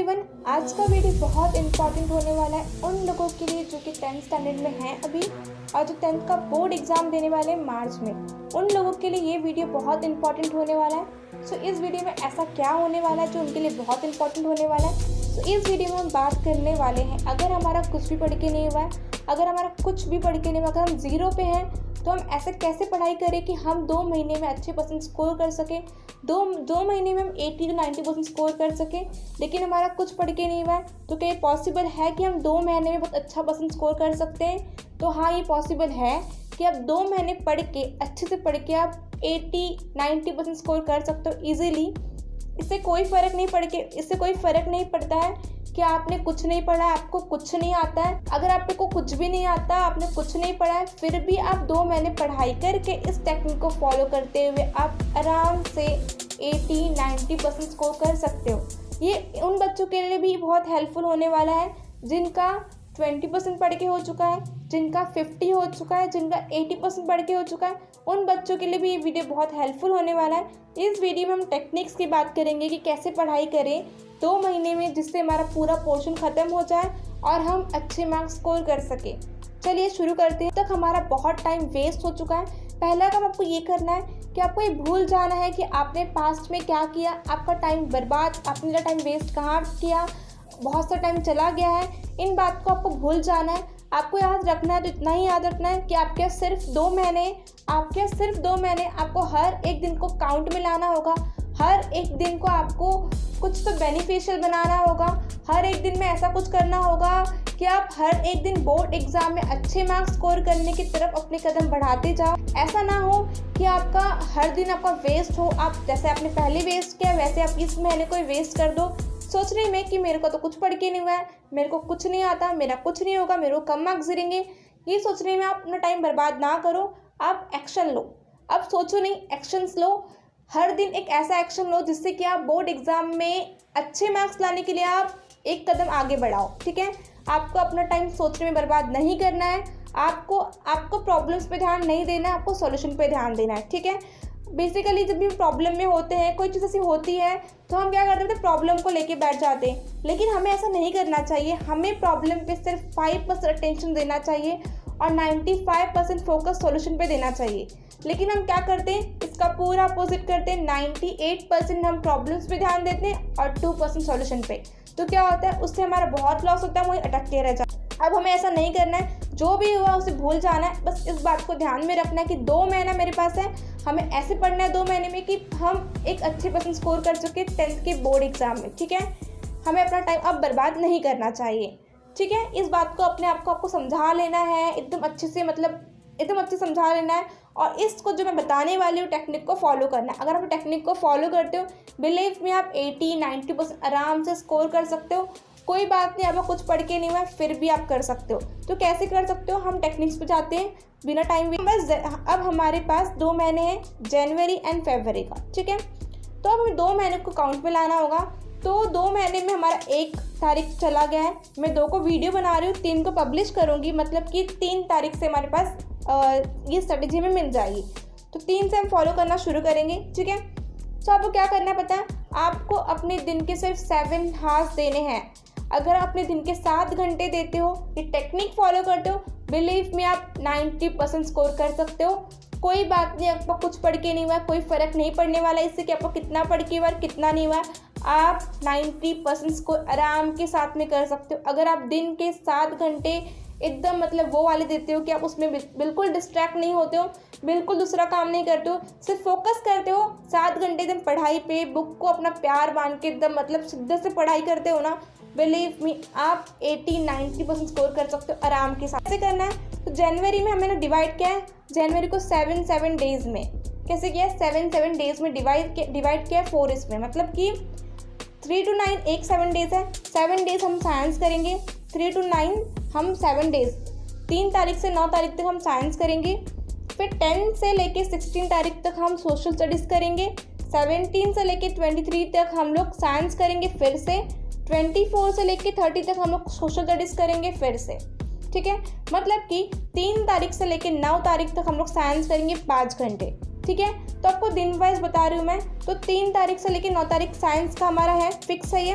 Everyone, आज का video बहुत इंपॉर्टेंट होने वाला है उन लोगों के लिए जो कि 10th स्टैंडर्ड में हैं अभी और जो 10th का बोर्ड एग्ज़ाम देने वाले हैं मार्च में। उन लोगों के लिए ये वीडियो बहुत इंपॉर्टेंट होने वाला है। सो इस वीडियो में ऐसा क्या होने वाला है जो उनके लिए बहुत इंपॉर्टेंट होने वाला है। सो इस वीडियो में हम बात करने वाले हैं, अगर हमारा कुछ भी पढ़ के नहीं हुआ है, अगर हमारा कुछ भी पढ़ के नहीं हुआ, अगर हम ज़ीरो पे हैं तो हम ऐसे कैसे पढ़ाई करें कि हम 2 महीने में अच्छे परसेंट स्कोर कर सकें, दो महीने में हम 80 to 90% स्कोर कर सकें। लेकिन हमारा कुछ पढ़ के नहीं हुआ है तो क्या ये पॉसिबल है कि हम 2 महीने में बहुत अच्छा परसेंट स्कोर कर सकते हैं? तो हाँ, ये पॉसिबल है कि आप 2 महीने पढ़ के अच्छे से पढ़ के आप 80-90% स्कोर कर सकते हो ईजिली। इससे कोई फ़र्क नहीं पड़ता है कि आपने कुछ नहीं पढ़ा है, आपको कुछ नहीं आता है। अगर आपको कुछ भी नहीं आता, आपने कुछ नहीं पढ़ा है, फिर भी आप 2 महीने पढ़ाई करके इस टेक्निक को फॉलो करते हुए आप आराम से 80-90% स्कोर कर सकते हो। ये उन बच्चों के लिए भी बहुत हेल्पफुल होने वाला है जिनका 20% पढ़ के हो चुका है, जिनका 50 हो चुका है, जिनका 80% पढ़ के हो चुका है। उन बच्चों के लिए भी ये वीडियो बहुत हेल्पफुल होने वाला है। इस वीडियो में हम टेक्निक्स की बात करेंगे कि कैसे पढ़ाई करें 2 महीने में, जिससे हमारा पूरा पोर्शन ख़त्म हो जाए और हम अच्छे मार्क्स स्कोर कर सकें। चलिए शुरू करते हैं। तक हमारा बहुत टाइम वेस्ट हो चुका है। पहला काम आपको ये करना है कि आपको ये भूल जाना है कि आपने पास्ट में क्या किया, आपका टाइम बर्बाद, आपने टाइम वेस्ट कहाँ किया, बहुत सा टाइम चला गया है। इन बात को आपको भूल जाना है। आपको याद रखना है, तो इतना ही याद रखना है कि आपके सिर्फ 2 महीने आपको हर एक दिन को काउंट में लाना होगा। हर एक दिन को आपको कुछ तो बेनिफिशियल बनाना होगा। हर एक दिन में ऐसा कुछ करना होगा कि आप हर एक दिन बोर्ड एग्ज़ाम में अच्छे मार्क्स स्कोर करने की तरफ अपने कदम बढ़ाते जाओ। ऐसा ना हो कि आपका हर दिन आपका वेस्ट हो। आप जैसे आपने पहले वेस्ट किया वैसे आप इस महीने को वेस्ट कर दो, सोचने में कि मेरे को तो कुछ पढ़ के नहीं हुआ है, मेरे को कुछ नहीं आता, मेरा कुछ नहीं होगा, मेरे को कम मार्क्स गिरेंगे। ये सोचने में आप अपना टाइम बर्बाद ना करो, आप एक्शन लो। अब सोचो नहीं, एक्शंस लो। हर दिन एक ऐसा एक्शन लो जिससे कि आप बोर्ड एग्ज़ाम में अच्छे मार्क्स लाने के लिए आप एक कदम आगे बढ़ाओ। ठीक है, आपको अपना टाइम सोचने में बर्बाद नहीं करना है। आपको प्रॉब्लम्स पे ध्यान नहीं देना है, आपको सॉल्यूशन पे ध्यान देना है। ठीक है, बेसिकली जब भी प्रॉब्लम में होते हैं, कोई चीज़ ऐसी होती है तो हम क्या करते हैं, प्रॉब्लम को लेके बैठ जाते हैं। लेकिन हमें ऐसा नहीं करना चाहिए। हमें प्रॉब्लम पे सिर्फ 5% अटेंशन देना चाहिए और 95% फोकस सॉल्यूशन पे देना चाहिए। लेकिन हम क्या करते हैं, इसका पूरा अपोजिट करते हैं। 98% हम प्रॉब्लम्स पे ध्यान देते हैं और 2% सॉल्यूशन पे। तो क्या होता है, उससे हमारा बहुत लॉस होता है, वही अटकते रह जाते हैं। अब हमें ऐसा नहीं करना है, जो भी हुआ उसे भूल जाना है। बस इस बात को ध्यान में रखना है कि 2 महीना मेरे पास है, हमें ऐसे पढ़ना है 2 महीने में कि हम एक अच्छे परसेंट स्कोर कर चुके 10th के बोर्ड एग्ज़ाम में। ठीक है, हमें अपना टाइम अब बर्बाद नहीं करना चाहिए। ठीक है, इस बात को अपने आप को आपको समझा लेना है एकदम अच्छे से, एकदम अच्छे समझा लेना है। और इसको जो मैं बताने वाली हूँ टेक्निक को फॉलो करना है। अगर आप टेक्निक को फॉलो करते हो, बिलीव में आप 80-90% आराम से स्कोर कर सकते हो। कोई बात नहीं, आपको कुछ पढ़ के नहीं हुआ फिर भी आप कर सकते हो। तो कैसे कर सकते हो, हम टेक्निक्स पे जाते हैं बिना टाइम वेस्ट। बस अब हमारे पास 2 महीने हैं, जनवरी एंड फरवरी का। ठीक है, तो अब हमें 2 महीने को काउंट में लाना होगा। तो 2 महीने में हमारा 1 तारीख चला गया है। मैं 2 को वीडियो बना रही हूँ, 3 को पब्लिश करूँगी, मतलब कि 3 तारीख से हमारे पास ये स्ट्रेटेजी में मिल जाएगी। तो 3 से हम फॉलो करना शुरू करेंगे। ठीक है, तो आपको क्या करना है पता है, आपको अपने दिन के सिर्फ 7 हार्स देने हैं। अगर आप अपने दिन के 7 घंटे देते हो, ये टेक्निक फॉलो करते हो, बिलीव में आप 90% स्कोर कर सकते हो। कोई बात नहीं, आपको कुछ पढ़ के नहीं हुआ, कोई फ़र्क नहीं पड़ने वाला इससे कि आपको कितना पढ़ के हुआ कितना नहीं हुआ। आप 90% स्कोर आराम के साथ में कर सकते हो। अगर आप दिन के 7 घंटे एकदम वो वाले देते हो कि आप उसमें बिल्कुल डिस्ट्रैक्ट नहीं होते हो, बिल्कुल दूसरा काम नहीं करते हो, सिर्फ फोकस करते हो 7 घंटे एकदम पढ़ाई पे, बुक को अपना प्यार मान के एकदम शिद्दत से पढ़ाई करते हो ना, बिलीव मी आप 80-90% स्कोर कर सकते हो आराम के साथ। कैसे करना है, तो जनवरी में हमने डिवाइड किया है, जनवरी को 7 डेज़ में। कैसे किया है, 7 डेज़ में डिवाइड किया है 4 इसमें, मतलब कि 3 to 9 एक 7 डेज़ है। 7 डेज़ हम साइंस करेंगे, 3 to 9 हम 7 डेज़, 3 तारीख से 9 तारीख तक हम साइंस करेंगे। फिर 10 से लेके 16 तारीख तक हम सोशल स्टडीज़ करेंगे। 17 से लेके 23 तक हम लोग साइंस करेंगे फिर से। 24 से लेके 30 तक हम लोग सोशल स्टडीज़ करेंगे फिर से। ठीक है, मतलब कि 3 तारीख से लेके 9 तारीख तक हम लोग साइंस करेंगे 5 घंटे। ठीक है, तो आपको दिन वाइज बता रही हूँ मैं। तो 3 तारीख से लेके 9 तारीख साइंस का हमारा है, फिक्स है ये।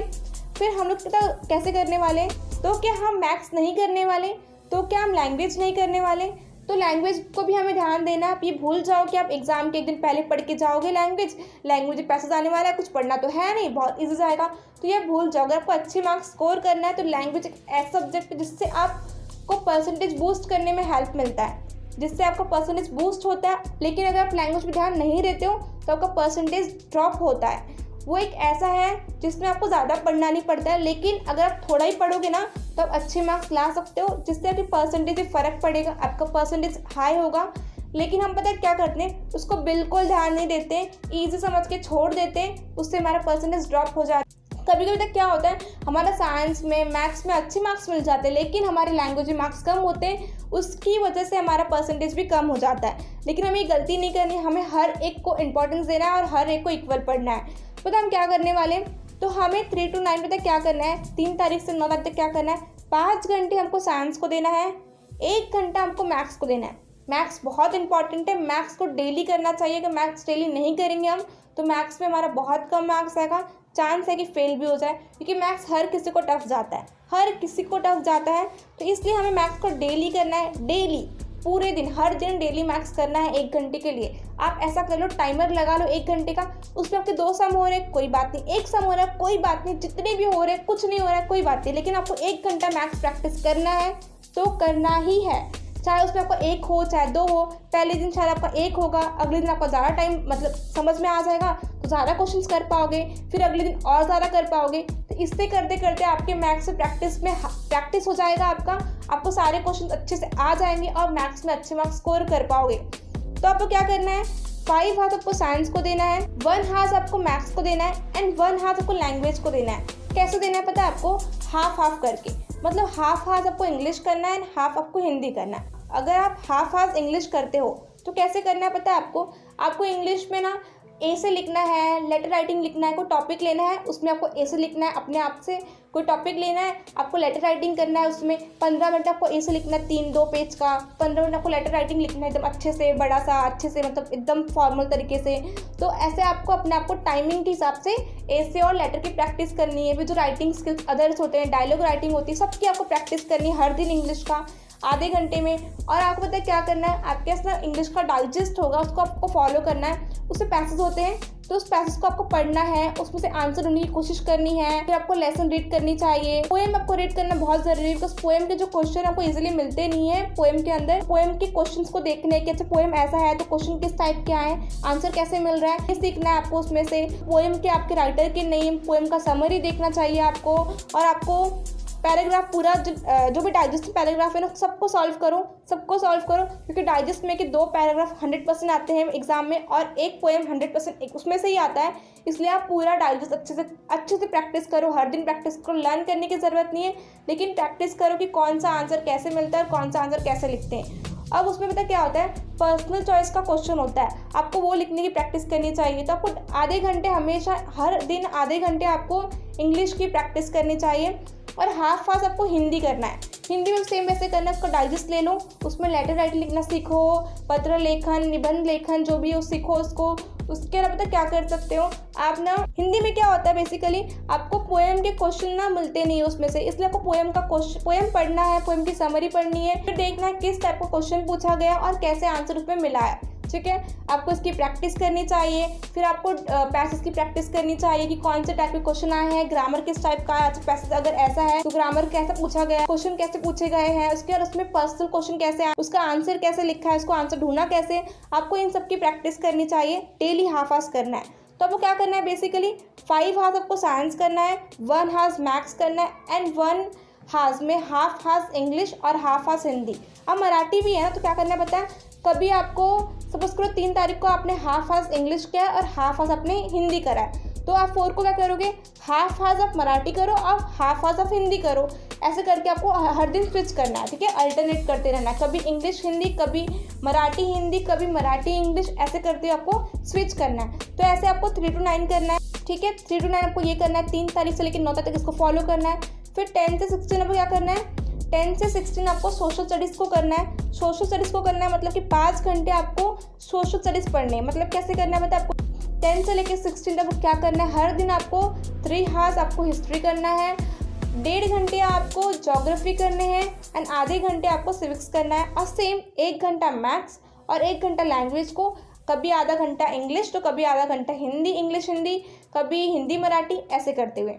फिर हम लोग पता कैसे करने वाले, तो क्या हम मैथ्स नहीं करने वाले, तो क्या हम लैंग्वेज नहीं करने वाले, तो लैंग्वेज को भी हमें ध्यान देना। आप ये भूल जाओ कि आप एग्जाम के एक दिन पहले पढ़ के जाओगे लैंग्वेज में पैसेज आने वाला है, कुछ पढ़ना तो है नहीं, बहुत ईजी जाएगा, तो ये भूल जाओ। अगर आपको अच्छे मार्क्स स्कोर करना है तो लैंग्वेज एक ऐसा सब्जेक्ट है जिससे आपको परसेंटेज बूस्ट करने में हेल्प मिलता है, जिससे आपका परसेंटेज बूस्ट होता है। लेकिन अगर आप लैंग्वेज पे ध्यान नहीं देते हो तो आपका परसेंटेज ड्रॉप होता है। वो एक ऐसा है जिसमें आपको ज़्यादा पढ़ना नहीं पड़ता है, लेकिन अगर आप थोड़ा ही पढ़ोगे ना तो आप अच्छे मार्क्स ला सकते हो, जिससे आपकी परसेंटेज में फ़र्क पड़ेगा, आपका परसेंटेज हाई होगा। लेकिन हम पता है क्या करते हैं, उसको बिल्कुल ध्यान नहीं देते, ईजी समझ के छोड़ देते हैं, उससे हमारा परसेंटेज ड्रॉप हो जाता है। कभी कभी तक क्या होता है, हमारा साइंस में मैथ्स में अच्छे मार्क्स मिल जाते हैं, लेकिन हमारे लैंग्वेज में मार्क्स कम होते हैं, उसकी वजह से हमारा परसेंटेज भी कम हो जाता है। लेकिन हमें ये गलती नहीं करनी, हमें हर एक को इंपॉर्टेंस देना है और हर एक को इक्वल पढ़ना है। पता हम क्या करने वाले हैं, तो हमें 3 to 9 तक क्या करना है, 3 तारीख से 9 तारीख तक क्या करना है, 5 घंटे हमको साइंस को देना है, 1 घंटा हमको मैथ्स को देना है। मैथ्स बहुत इंपॉर्टेंट है, मैथ्स को डेली करना चाहिए। अगर मैथ्स डेली नहीं करेंगे हम तो मैथ्स में हमारा बहुत कम मार्क्स आएगा, चांस है कि फेल भी हो जाए, क्योंकि मैथ्स हर किसी को टफ जाता है, हर किसी को टफ जाता है। तो इसलिए हमें मैथ्स को डेली करना है, डेली पूरे दिन हर दिन डेली मैथ्स करना है 1 घंटे के लिए। आप ऐसा कर लो, टाइमर लगा लो 1 घंटे का, उसमें आपके 2 सम हो रहे हैं कोई बात नहीं, 1 सम हो रहा है कोई बात नहीं, जितने भी हो रहे हैं कुछ नहीं हो रहा है कोई बात नहीं, लेकिन आपको 1 घंटा मैथ्स प्रैक्टिस करना है तो करना ही है। चाहे उसमें आपका 1 हो चाहे 2 हो, पहले दिन शायद आपका 1 होगा, अगले दिन आपका ज़्यादा टाइम मतलब समझ में आ जाएगा तो ज़्यादा क्वेश्चंस कर पाओगे, फिर अगले दिन और ज़्यादा कर पाओगे। तो इससे करते करते आपके मैथ्स से प्रैक्टिस हो जाएगा, आपको सारे क्वेश्चन अच्छे से आ जाएंगे और मैथ्स में अच्छे मार्क्स स्कोर कर पाओगे। तो आपको क्या करना है, 5 हाथ आपको साइंस को देना है, 1 हाथ आपको मैथ्स को देना है एंड 1 हाथ आपको लैंग्वेज को देना है। कैसे देना है पता है आपको, हाफ करके, मतलब हाफ आपको इंग्लिश करना है एंड हाफ आपको हिंदी करना है। अगर आप हाफ इंग्लिश करते हो तो कैसे करना है पता है आपको इंग्लिश में ना ए से लिखना है, लेटर राइटिंग लिखना है, कोई टॉपिक लेना है उसमें आपको ए से लिखना है, अपने आप से कोई टॉपिक लेना है, आपको लेटर राइटिंग करना है, उसमें 15 मिनट आपको ए से लिखना है 2 पेज का, 15 मिनट आपको लेटर राइटिंग लिखना है एकदम अच्छे से, बड़ा सा अच्छे से, मतलब एकदम फॉर्मल तरीके से। तो ऐसे आपको अपने आप को टाइमिंग के हिसाब से ए से और लेटर की प्रैक्टिस करनी है। फिर जो राइटिंग स्किल्स अदर्स होते हैं, डायलॉग राइटिंग होती है, सबकी आपको प्रैक्टिस करनी है हर दिन इंग्लिश का आधे घंटे में। और आपको पता है क्या करना है, आपके पास ना इंग्लिश का डाइजेस्ट होगा, उसको आपको फॉलो करना है। उसमें पैसेज होते हैं तो उस पैसेज को आपको पढ़ना है, उसमें से आंसर ढूंढने की कोशिश करनी है, फिर आपको लेसन रीड करनी चाहिए। पोएम आपको रीड करना बहुत जरूरी है, बिकॉज पोएम के जो क्वेश्चन आपको इजीली मिलते नहीं है पोएम के अंदर। पोएम के क्वेश्चंस को देखने कि अच्छा पोएम ऐसा है तो क्वेश्चन किस टाइप के आए, आंसर कैसे मिल रहा है, ये सीखना है आपको। उसमें से पोएम के आपके राइटर के नेम, पोएम का समरी देखना चाहिए आपको, और आपको पैराग्राफ पूरा जो भी डाइजेस्ट पैराग्राफ है ना सबको सॉल्व करो, क्योंकि डाइजेस्ट में कि 2 पैराग्राफ 100% आते हैं एग्जाम में और एक पोएम 100% उसमें से ही आता है। इसलिए आप पूरा डाइजेस्ट अच्छे से प्रैक्टिस करो, हर दिन प्रैक्टिस करो। लर्न करने की ज़रूरत नहीं है, लेकिन प्रैक्टिस करो कि कौन सा आंसर कैसे मिलता है और कौन सा आंसर कैसे लिखते हैं। अब उसमें पता क्या होता है, पर्सनल चॉइस का क्वेश्चन होता है, आपको वो लिखने की प्रैक्टिस करनी चाहिए। तो आपको आधे घंटे हमेशा हर दिन आधे घंटे आपको इंग्लिश की प्रैक्टिस करनी चाहिए, और हाफ आपको हिंदी करना है। हिंदी में सेम वैसे करना है, उसका डाइजेस्ट ले लो, उसमें लेटर राइटिंग लिखना सीखो, पत्र लेखन, निबंध लेखन जो भी हो सीखो उसको। उसके अलावा पता क्या कर सकते हो आप ना, हिंदी में क्या होता है बेसिकली आपको पोएम के क्वेश्चन ना मिलते नहीं है उसमें से, इसलिए आपको पोएम पढ़ना है, पोएम की समरी पढ़नी है, फिर देखना है किस टाइप का क्वेश्चन पूछा गया और कैसे आंसर उसमें मिला है। ठीक है, आपको इसकी प्रैक्टिस करनी चाहिए। फिर आपको पैसेज की प्रैक्टिस करनी चाहिए कि कौन से टाइप के क्वेश्चन आए हैं, ग्रामर किस टाइप का है। अच्छा पैसेज अगर ऐसा है तो ग्रामर कैसा पूछा गया है, क्वेश्चन कैसे पूछे गए हैं, उसके और उसमें पर्सनल क्वेश्चन कैसे है, उसका आंसर कैसे लिखा है, उसको आंसर ढूंढना कैसे। आपको इन सब की प्रैक्टिस करनी चाहिए, डेली हाफ करना है। तो आपको क्या करना है बेसिकली 5 हाफ आपको साइंस करना है, 1 हाफ मैथ्स करना है एंड 1 हाफ में हाफ इंग्लिश और हाफ हिंदी। अब मराठी भी है ना, तो क्या करना है पता है, कभी आपको सपोज करो 3 तारीख को आपने हाफ इंग्लिश किया और हाफ आपने हिंदी करा है, तो आप 4 को क्या करोगे, हाफ आप मराठी करो और हाफ आप हिंदी करो। ऐसे करके आपको हर दिन स्विच करना है, ठीक है, अल्टरनेट करते रहना है, कभी इंग्लिश हिंदी, कभी मराठी हिंदी, कभी मराठी इंग्लिश, ऐसे करते हुए आपको स्विच करना है। तो ऐसे आपको 3 to 9 करना है, ठीक है, 3 to 9 आपको ये करना है, 3 तारीख से लेकर 9 तारीख तक इसको फॉलो करना है। फिर 10 से 16 आपको क्या करना है, 10 से 16 आपको सोशल स्टडीज़ को करना है। सोशल स्टडीज़ को करना है मतलब कि 5 घंटे आपको सोशल स्टडीज़ पढ़ने हैं। मतलब कैसे करना है, मतलब आपको 10 से लेकर 16 तक क्या करना है, हर दिन आपको 3 हार्स आपको हिस्ट्री करना है, 1.5 घंटे आपको ज्योग्राफी करने हैं एंड आधे घंटे आपको सिविक्स करना है। और सेम 1 घंटा मैथ्स और 1 घंटा लैंग्वेज को, कभी आधा घंटा इंग्लिश तो कभी आधा घंटा हिंदी, इंग्लिश हिंदी, कभी हिंदी मराठी, ऐसे करते हुए।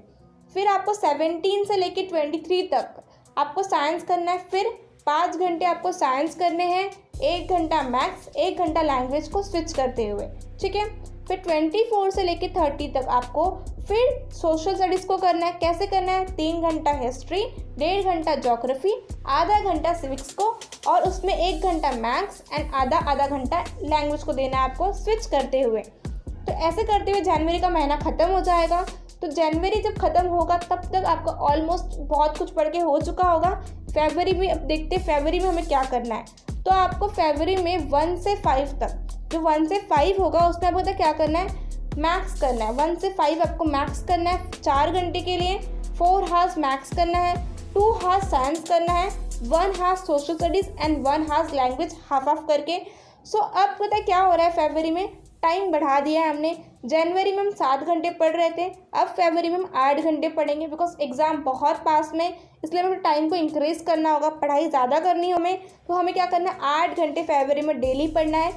फिर आपको 17 से लेकर 23 तक आपको साइंस करना है, फिर 5 घंटे आपको साइंस करने हैं, 1 घंटा मैथ्स, 1 घंटा लैंग्वेज को स्विच करते हुए, ठीक है। फिर 24 से लेकर 30 तक आपको फिर सोशल स्टडीज़ को करना है। कैसे करना है, 3 घंटा हिस्ट्री, 1.5 घंटा ज्योग्राफी, आधा घंटा सिविक्स को, और उसमें 1 घंटा मैथ्स एंड आधा घंटा लैंग्वेज को देना है आपको स्विच करते हुए। तो ऐसे करते हुए जनवरी का महीना ख़त्म हो जाएगा। तो जनवरी जब ख़त्म होगा तब तक आपको ऑलमोस्ट बहुत कुछ पढ़ के हो चुका होगा। फरवरी में अब देखते हैं फरवरी में हमें क्या करना है। तो आपको फरवरी में 1 से 5 तक, जो 1 से 5 होगा उसमें आपको पता क्या करना है, मैथ्स करना है। 1 से 5 आपको मैथ्स करना है 4 घंटे के लिए, 4 हार्स मैथ्स करना है, 2 हार्स साइंस करना है, 1 hours social studies and 1 hours language, half half करके। सो अब पता क्या हो रहा है, फरवरी में टाइम बढ़ा दिया है हमने। जनवरी में हम 7 घंटे पढ़ रहे थे, अब फरवरी में हम 8 घंटे पढ़ेंगे, बिकॉज एग्ज़ाम बहुत पास में, इसलिए हमें टाइम को इंक्रीज़ करना होगा, पढ़ाई ज़्यादा करनी है हमें। तो हमें क्या करना है, 8 घंटे फरवरी में डेली पढ़ना है।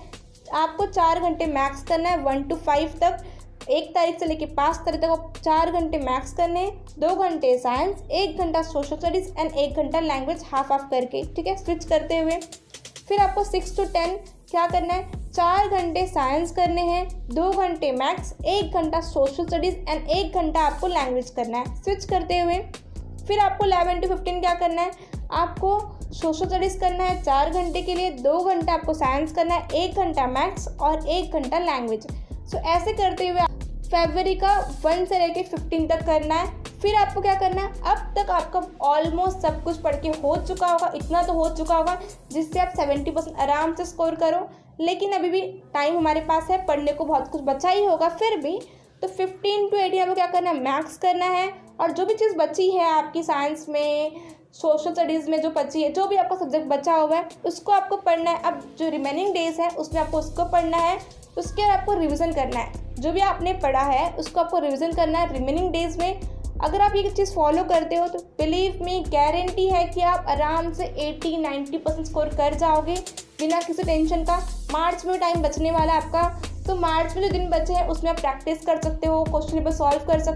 आपको 4 घंटे मैथ्स करना है 1 to 5 तक, 1 तारीख से लेकर 5 तारीख तक 4 घंटे मैथ्स करने हैं, 2 घंटे साइंस, 1 घंटा सोशल स्टडीज़ एंड 1 घंटा लैंग्वेज, हाफ हाफ करके, ठीक है, स्विच करते हुए। फिर आपको 6 to 10 क्या करना है, 4 घंटे साइंस करने हैं, 2 घंटे मैथ्स, 1 घंटा सोशल स्टडीज़ एंड 1 घंटा आपको लैंग्वेज करना है, स्विच करते हुए। फिर आपको 11 to 15 क्या करना है, आपको सोशल स्टडीज़ करना है 4 घंटे के लिए, 2 घंटा आपको साइंस करना है, 1 घंटा मैथ्स और 1 घंटा लैंग्वेज। सो ऐसे करते हुए फरवरी का 1 से लेकर 15 तक करना है। फिर आपको क्या करना है, अब तक आपका ऑलमोस्ट सब कुछ पढ़ के हो चुका होगा, इतना तो हो चुका होगा जिससे आप 70% आराम से स्कोर करो। लेकिन अभी भी टाइम हमारे पास है, पढ़ने को बहुत कुछ बचा ही होगा फिर भी। तो 15 to 18 आपको क्या करना है, मैथ्स करना है, और जो भी चीज़ बची है आपकी साइंस में, सोशल स्टडीज़ में जो बची है, जो भी आपका सब्जेक्ट बचा हुआ है उसको आपको पढ़ना है। अब जो रिमेनिंग डेज है उसमें आपको उसको पढ़ना है, उसके बाद आपको रिविज़न करना है। जो भी आपने पढ़ा है उसको आपको रिविज़न करना है रिमेनिंग डेज में। अगर आप ये चीज़ फॉलो करते हो तो बिलीव मी, गारंटी है कि आप आराम से 80-90% स्कोर कर जाओगे बिना किसी टेंशन का। मार्च में टाइम बचने वाला है आपका, तो मार्च में जो दिन बचे हैं उसमें आप प्रैक्टिस कर सकते हो, क्वेश्चन पेपर सॉल्व कर सकते हो।